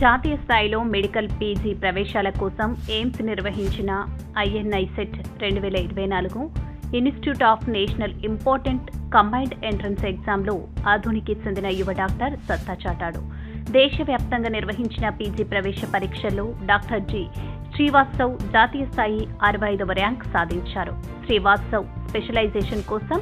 జాతీయ స్థాయిలో medical PG ప్రవేశాల కోసం ఎయిమ్స్ నిర్వహించిన INI set 2024 institute of national important combined entrance ఎగ్జామ్లో ఆధునికి చెందిన యువ డాక్టర్ సత్తా చాటాడు. దేశవ్యాప్తంగా నిర్వహించిన పీజీ ప్రవేశ పరీక్షల్లో డాక్టర్ జి శ్రీవాస్తవ్ జాతీయ స్థాయి 65వ ర్యాంక్ సాధించారు. శ్రీవాస్తవ్ స్పెషలైజేషన్ కోసం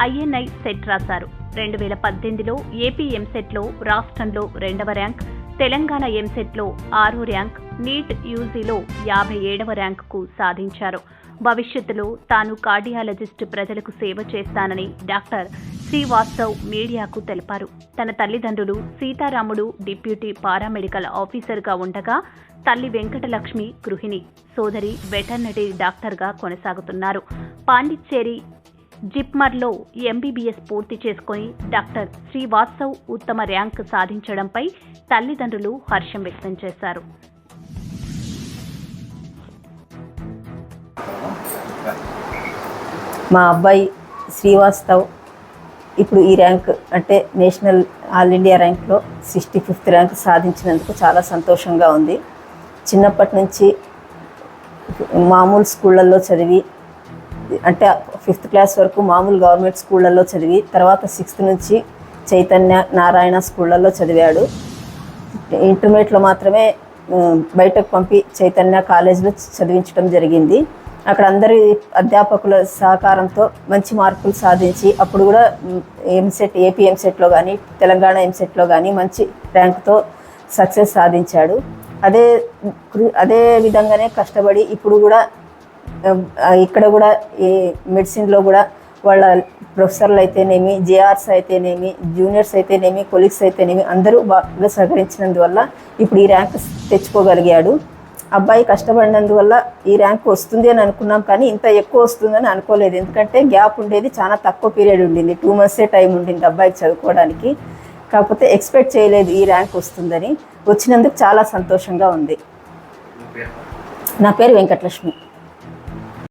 ఐఎన్ఐ సెట్ రాశారు. 2018లో ఏపీ ఎంసెట్లో రాష్ట్రంలో 2వ ర్యాంక్, తెలంగాణ ఎంసెట్లో 6వ ర్యాంక్, నీట్ యూజీలో 57వ ర్యాంకుకు సాధించారు. భవిష్యత్తులో తాను కార్డియాలజిస్ట్ ప్రజలకు సేవ చేస్తానని డాక్టర్ శ్రీవాస్తవ్ మీడియాకు తెలిపారు. తన తల్లిదండ్రులు సీతారాముడు డిప్యూటీ పారామెడికల్ ఆఫీసర్గా ఉండగా తల్లి వెంకటలక్ష్మి గృహిణి, సోదరి వెటర్నరీ డాక్టర్గా కొనసాగుతున్నారు. పాండిచ్చేరి జిప్మర్లో ఎంబీబీఎస్ పూర్తి చేసుకుని డాక్టర్ శ్రీవాస్తవ్ ఉత్తమ ర్యాంక్ సాధించడంపై తల్లిదండ్రులు హర్షం వ్యక్తం చేశారు. మా అబ్బాయి శ్రీవాస్తవ్ ఇప్పుడు ఈ ర్యాంక్ అంటే నేషనల్ ఆల్ ఇండియా ర్యాంక్లో 65th ర్యాంక్ సాధించినందుకు చాలా సంతోషంగా ఉంది. చిన్నప్పటి నుంచి మామూలు స్కూళ్ళల్లో చదివి అంటే 5th క్లాస్ వరకు మామూలు గవర్నమెంట్ స్కూళ్ళల్లో చదివి తర్వాత 6th నుంచి చైతన్య నారాయణ స్కూళ్ళల్లో చదివాడు. ఇంటర్మీడియట్లో మాత్రమే బయటకు పంపి చైతన్య కాలేజీలో చదివించడం జరిగింది. అక్కడ అందరి అధ్యాపకుల సహకారంతో మంచి మార్కులు సాధించి అప్పుడు కూడా ఎంసెట్ ఏపీ ఎంసెట్లో కానీ తెలంగాణ ఎంసెట్లో కానీ మంచి ర్యాంకుతో సక్సెస్ సాధించాడు. అదే విధంగానే కష్టపడి ఇప్పుడు కూడా ఇక్కడ కూడా ఈ మెడిసిన్లో కూడా వాళ్ళ ప్రొఫెసర్లు అయితేనేమి, జేఆర్స్ అయితేనేమి, జూనియర్స్ అయితేనేమి, కొలీగ్స్ అయితేనేమి అందరూ బాగా సహకరించినందువల్ల ఇప్పుడు ఈ ర్యాంక్ తెచ్చుకోగలిగాడు. అబ్బాయి కష్టపడినందువల్ల ఈ ర్యాంక్ వస్తుంది అని అనుకున్నాం, కానీ ఇంత ఎక్కువ వస్తుందని అనుకోలేదు. ఎందుకంటే గ్యాప్ ఉండేది, చాలా తక్కువ పీరియడ్ ఉండింది, 2 months టైం ఉండింది అబ్బాయికి చదువుకోవడానికి. కాకపోతే ఎక్స్పెక్ట్ చేయలేదు ఈ ర్యాంక్ వస్తుందని. వచ్చినందుకు చాలా సంతోషంగా ఉంది. నా పేరు వెంకటలక్ష్మి.